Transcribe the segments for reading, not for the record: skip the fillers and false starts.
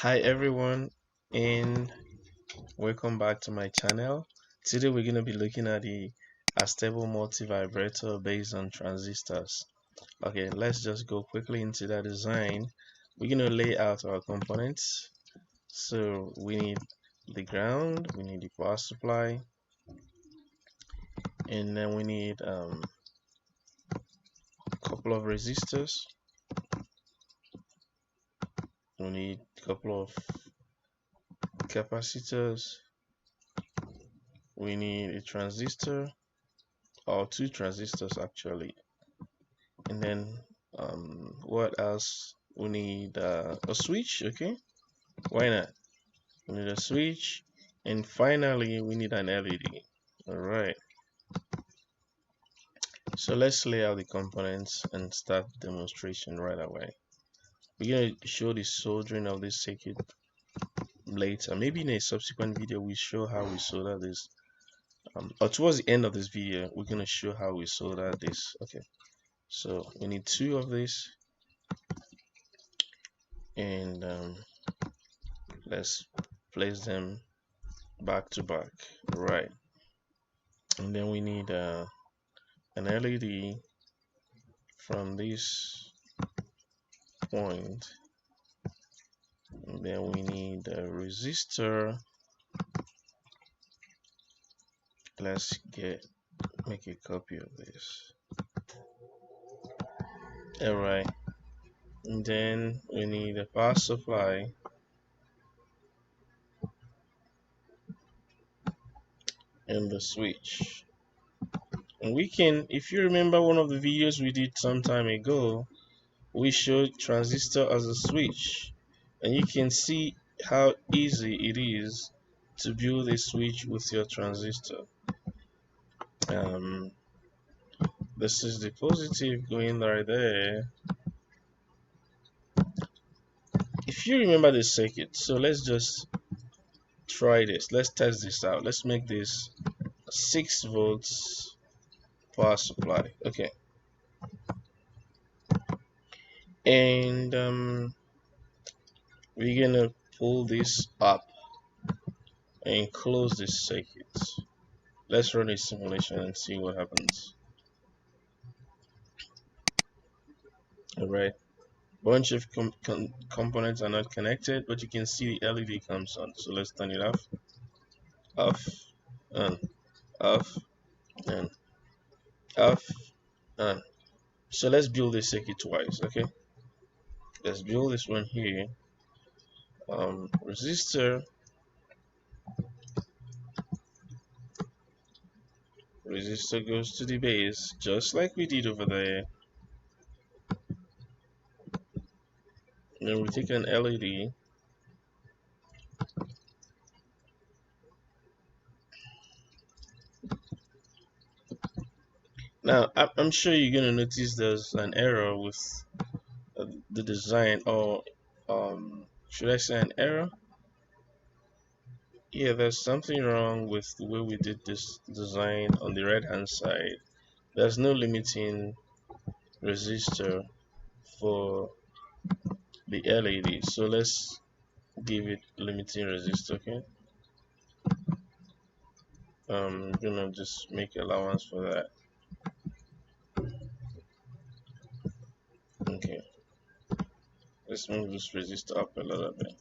Hi everyone, and welcome back to my channel. Today we're going to be looking at the stable multivibrator based on transistors. Okay, let's just go quickly into that design. We're going to lay out our components. So we need the ground, we need the power supply, and then we need a couple of resistors. We need a couple of capacitors. We need a transistor, or two transistors actually. And then what else? We need a switch. Okay, why not? We need a switch, and finally we need an LED. All right, so let's lay out the components and start demonstration right away. We're going to show the soldering of this circuit later. Maybe in a subsequent video we show how we solder this, or towards the end of this video we're going to show how we solder this. Okay, so we need two of this, and let's place them back to back. Right, and then we need an LED from this point, and then we need a resistor. Let's make a copy of this. All right, and then we need a power supply, and the switch. And we can, if you remember one of the videos we did some time ago, we showed transistor as a switch, and you can see how easy it is to build a switch with your transistor. This is the positive going right there. If you remember the circuit, so let's just try this. Let's test this out. Let's make this 6 volts power supply. Okay, and we're gonna pull this up and close this circuit. Let's run a simulation and see what happens. Alright, bunch of components are not connected, but you can see the LED comes on. So let's turn it off, off, on, off, and off, on. So let's build this circuit twice. Okay, let's build this one here. Resistor goes to the base, just like we did over there. Then we take an LED. Now, I'm sure you're gonna notice there's an error with the design, or should I say an error? Yeah, there's something wrong with the way we did this design on the right hand side. There's no limiting resistor for the LED, so let's give it limiting resistor. Okay, I'm gonna just make allowance for that. Okay, let's move this resistor up a little bit.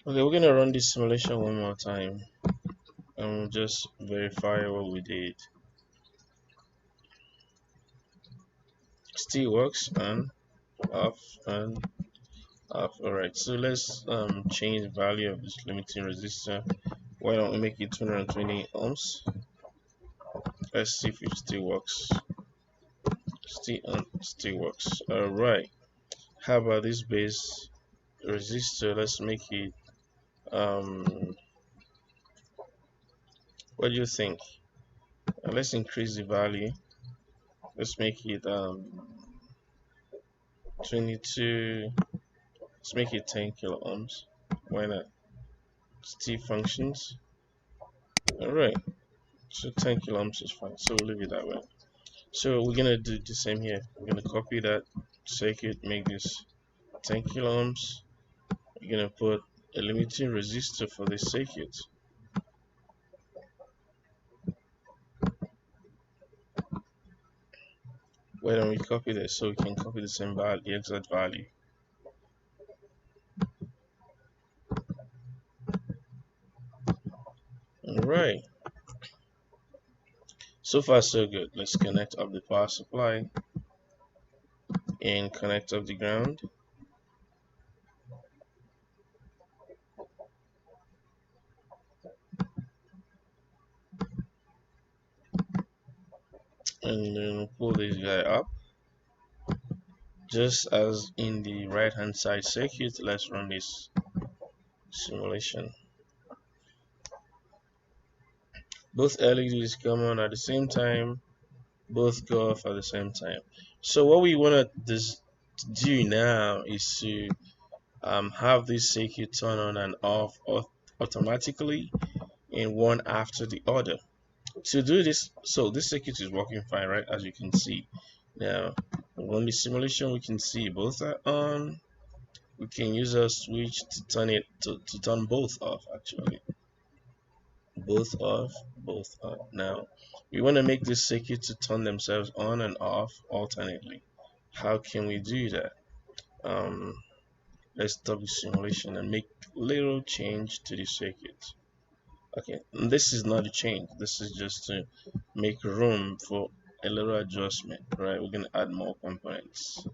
Okay, we're gonna run this simulation one more time and we'll just verify what we did. Still works, on, off, and off. Alright, so let's change the value of this limiting resistor. Why don't we make it 220 ohms? Let's see if it still works. Still works. Alright, how about this base resistor? Let's make it what do you think? Let's increase the value. Let's make it 22. Let's make it 10 kilo ohms. Why not? Still functions. Alright, so 10 kilo ohms is fine. So we'll leave it that way. So we're gonna do the same here. We're gonna copy that circuit, make this 10 kilo ohms. We're gonna put a limiting resistor for this circuit. Why don't we copy this so we can copy the same value, the exact value. Alright. So far so good. Let's connect up the power supply and connect up the ground. And then we'll pull this guy up. Just as in the right hand side circuit, let's run this simulation. Both LEDs come on at the same time, both go off at the same time. So what we want to do now is to have this circuit turn on and off automatically in one after the other. To do this, so this circuit is working fine, right? As you can see. Now, on the simulation, we can see both are on. We can use a switch to turn it to turn both off. Actually, both off, both on. Now, we want to make this circuit to turn themselves on and off alternately. How can we do that? Let's stop the simulation and make little change to the circuit. Okay, and this is not a change. This is just to make room for a little adjustment, right? We're gonna add more components,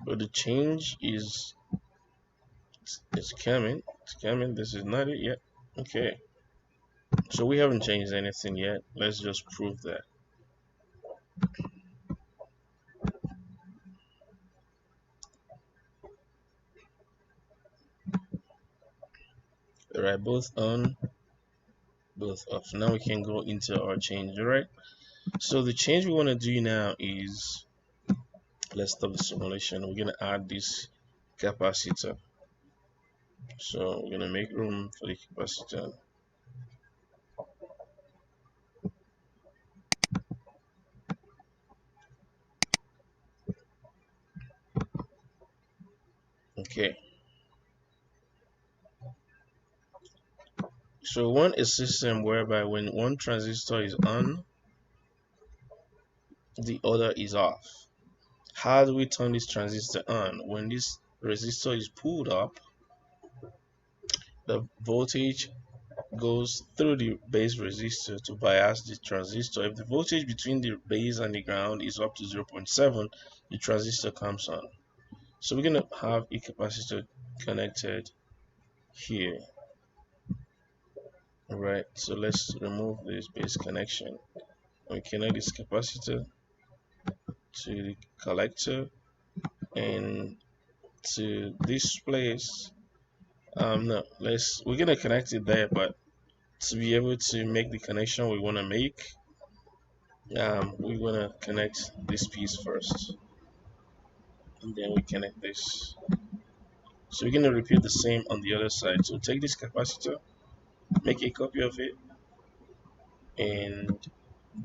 but the change is it's coming. It's coming. This is not it yet. Okay, so we haven't changed anything yet. Let's just prove that. All right, both on, both off. Now we can go into our change. All right. So the change we want to do now is, let's stop the simulation. We're gonna add this capacitor. So we're gonna make room for the capacitor. Okay. So we want a system whereby when one transistor is on, the other is off. How do we turn this transistor on? When this resistor is pulled up, the voltage goes through the base resistor to bias the transistor. If the voltage between the base and the ground is up to 0.7, the transistor comes on. So we're going to have a capacitor connected here. Alright, so let's remove this base connection. We connect this capacitor to the collector and to this place. No, we're gonna connect it there, but to be able to make the connection we want to make, we want to connect this piece first, and then we connect this. So we're gonna repeat the same on the other side. So take this capacitor, make a copy of it, and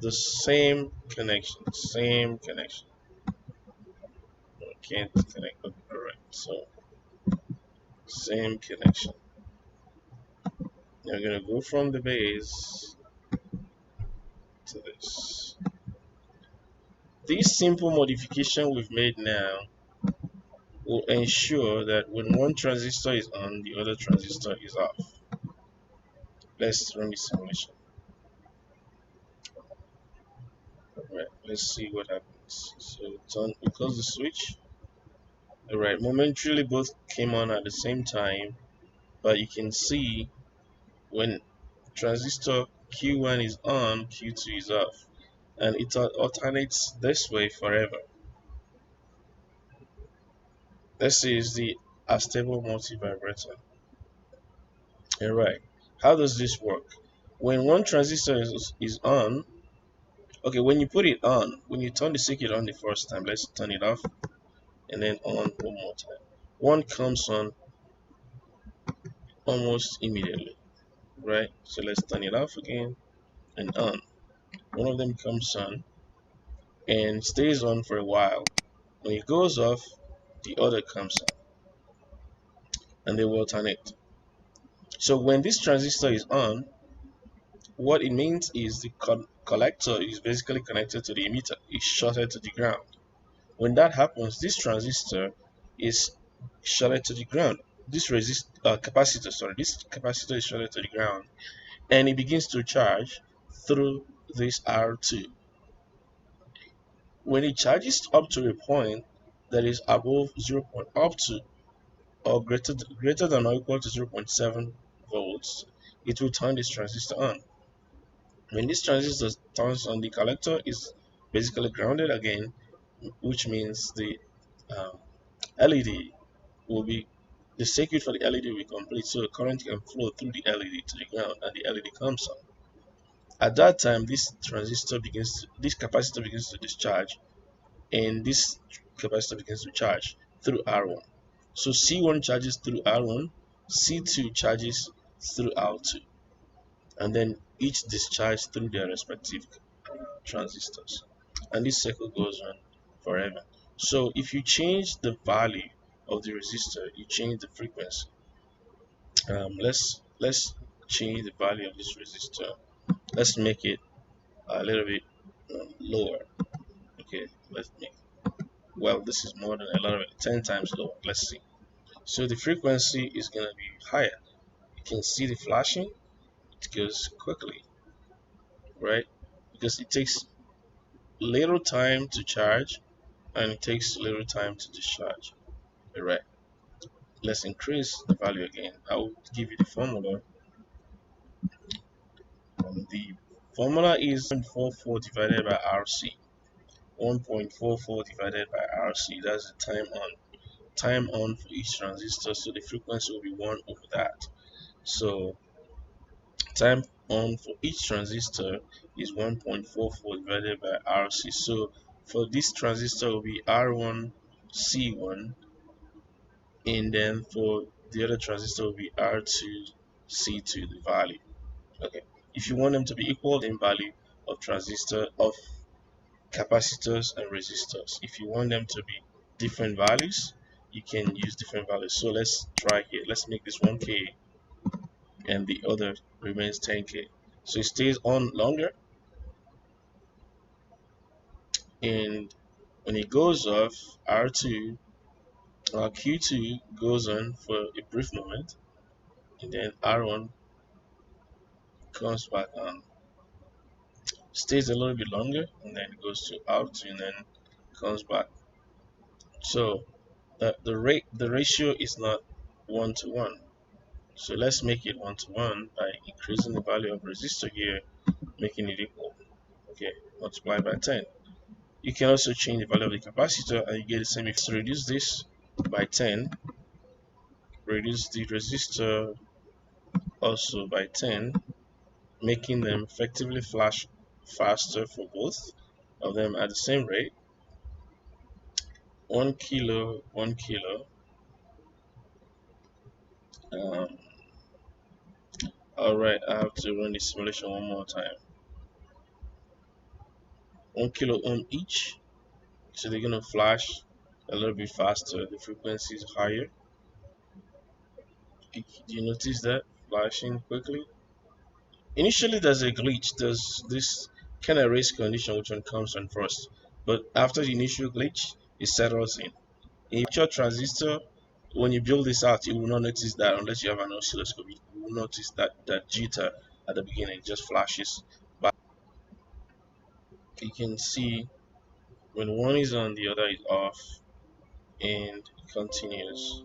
the same connection, I can't connect. Alright, so same connection. Now we're gonna go from the base to this. This simple modification we've made now will ensure that when one transistor is on, the other transistor is off. Let's run the simulation. Alright, let's see what happens. So we close the switch. Alright, momentarily both came on at the same time, but you can see when transistor Q1 is on, Q2 is off, and it alternates this way forever. This is the unstable multivibrator. Alright, how does this work? When one transistor is on, Okay, when you put it on, when you turn the circuit on the first time, let's turn it off and then on one more time. One comes on almost immediately, right? So let's turn it off again and on. One of them comes on and stays on for a while. When it goes off, the other comes on and they will alternate. So when this transistor is on, what it means is the collector is basically connected to the emitter, is shorted to the ground. When that happens, this transistor is shorted to the ground. This this capacitor is shorted to the ground, and it begins to charge through this R2. When it charges up to a point that is above 0. Up to or greater than or equal to 0.7 volts, it will turn this transistor on. When this transistor turns on, the collector is basically grounded again, which means the LED will be the circuit for the LED will be complete, so the current can flow through the LED to the ground, and the LED comes on. At that time, this capacitor begins to discharge, and this capacitor begins to charge through R1. So C1 charges through R1, C2 charges through R2, and then each discharge through their respective transistors. And this cycle goes on forever. So if you change the value of the resistor, you change the frequency. Let's change the value of this resistor. Let's make it a little bit lower. Okay, let's make, well, this is more than a lot of it, 10 times lower. Let's see. So the frequency is going to be higher. You can see the flashing. It goes quickly, right? Because it takes little time to charge and it takes little time to discharge. Right. Let's increase the value again. I will give you the formula. The formula is 1.44 divided by RC. 1.44 divided by RC. That's the time on. Time on for each transistor. So the frequency will be 1 over that. So time on for each transistor is 1.44 divided by RC. So for this transistor will be R1 C1, and then for the other transistor will be R2 C2, the value. Okay, if you want them to be equal, then value of transistor of capacitors and resistors. If you want them to be different values, you can use different values. So let's try here. Let's make this 1K and the other remains 10K. So it stays on longer, and when it goes off, R2 Q2 goes on for a brief moment, and then R1 comes back on, stays a little bit longer, and then it goes to R2 and then comes back. So the ratio is not 1 to 1. So let's make it 1 to 1 by increasing the value of resistor here, making it equal. Okay, multiply by 10. You can also change the value of the capacitor and you get the same. If you reduce this by 10, reduce the resistor also by 10, making them effectively flash faster for both of them at the same rate. 1 kilo, 1 kilo. Um, Alright, I have to run the simulation one more time. 1 kilo ohm each, so they're gonna flash a little bit faster. The frequency is higher. Do you notice that flashing quickly? Initially, there's a glitch. There's this kind of race condition which one comes on first, but after the initial glitch, it settles in. In your transistor, when you build this out, you will not notice that unless you have an oscilloscope. You will notice that jitter at the beginning just flashes. But you can see when one is on, the other is off, and it continues.